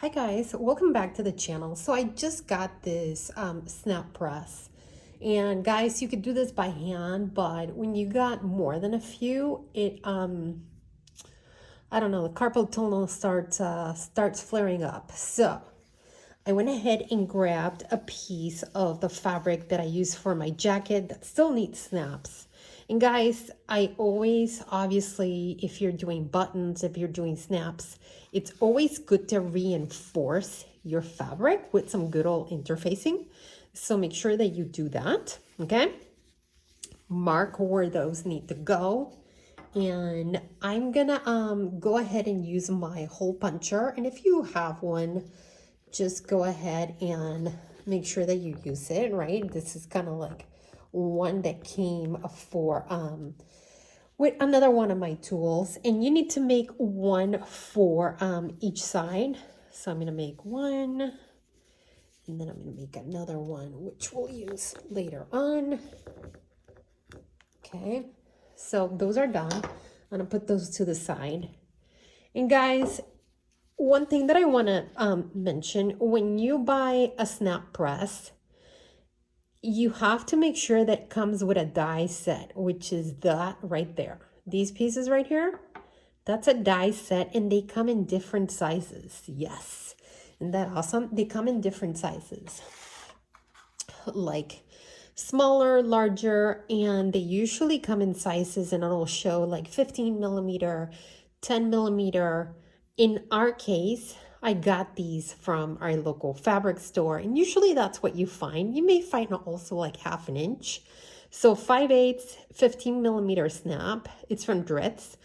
Hi guys, welcome back to the channel. So I just got this snap press, and guys, you could do this by hand, but when you got more than a few, it I don't know, the carpal tunnel starts flaring up. So I went ahead and grabbed a piece of the fabric that I use for my jacket that still needs snaps. And guys, I always, obviously, if you're doing buttons, if you're doing snaps, it's always good to reinforce your fabric with some good old interfacing. So make sure that you do that, okay? Mark where those need to go. And I'm gonna go ahead and use my hole puncher. And if you have one, just go ahead and make sure that you use it, right? This is kind of like one that came for with another one of my tools, and you need to make one for each side. So I'm gonna make one, and then I'm gonna make another one, which we'll use later on. Okay, so those are done. I'm gonna put those to the side. And guys, one thing that I want to mention, when you buy a snap press, you have to make sure that it comes with a die set, which is that right there. These pieces right here, that's a die set, and they come in different sizes. Yes, isn't that awesome? They come in different sizes, like smaller, larger, and they usually come in sizes, and it'll show like 15 millimeter, 10 millimeter. In our case, I got these from our local fabric store, and usually that's what you find. You may find also like 1/2 inch. So 5/8, 15 millimeter snap. It's from Dritz.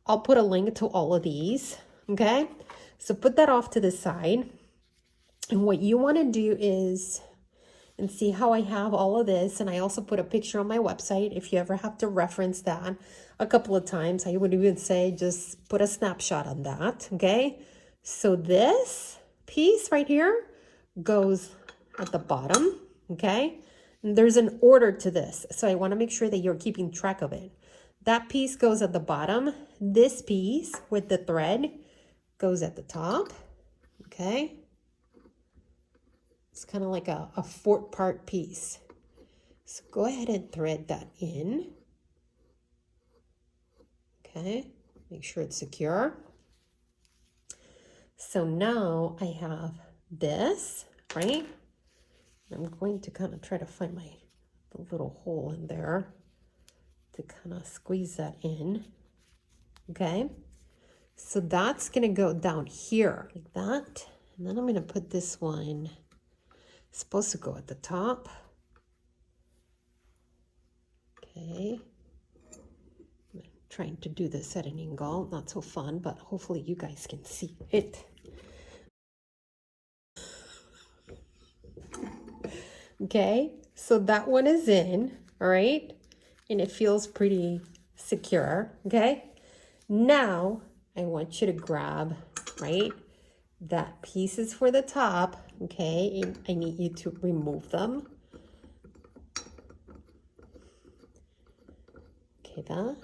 I'll put a link to all of these, okay? So put that off to the side. And what you want to do is, and see how I have all of this, and I also put a picture on my website if you ever have to reference that a couple of times. I would even say just put a snapshot on that, okay? So this piece right here goes at the bottom, okay? And there's an order to this, so I want to make sure that you're keeping track of it. That piece goes at the bottom. This piece with the thread goes at the top, okay? It's kind of like a 4-part piece. So go ahead and thread that in. Okay, make sure it's secure. So now I have this, right? I'm going to kind of try to find the little hole in there to kind of squeeze that in. Okay, so that's gonna go down here like that. And then I'm gonna put this one, it's supposed to go at the top. Okay, I'm trying to do this at an angle, not so fun, but hopefully you guys can see it. Okay, so that one is in, all right, and it feels pretty secure. Okay, now I want you to grab, right, that piece is for the top. Okay, and I need you to remove them. Okay, that.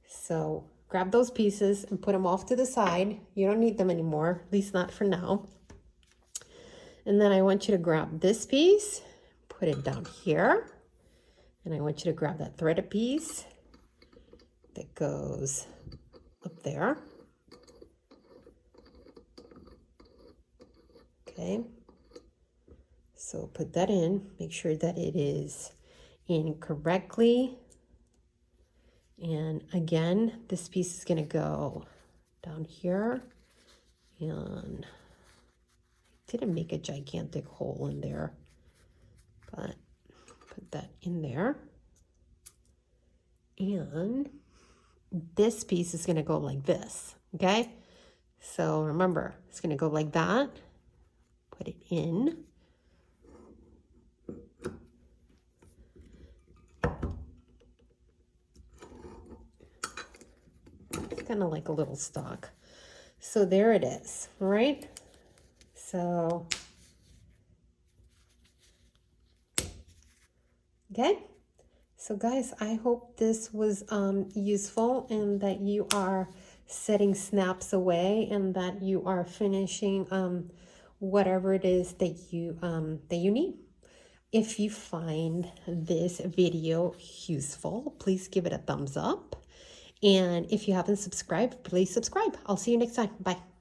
So grab those pieces and put them off to the side. You don't need them anymore, at least not for now. And then I want you to grab this piece, put it down here. And I want you to grab that threaded piece that goes up there. Okay. So put that in, make sure that it is in correctly. And again, this piece is going to go down here, and I didn't make a gigantic hole in there, but put that in there. And this piece is going to go like this, okay? So remember, it's going to go like that. Put it in. Kind of like a little stalk. So there it is, right? So, okay. So guys, I hope this was useful and that you are setting snaps away and that you are finishing whatever it is that you need. If you find this video useful, please give it a thumbs up. And if you haven't subscribed, please subscribe. I'll see you next time. Bye.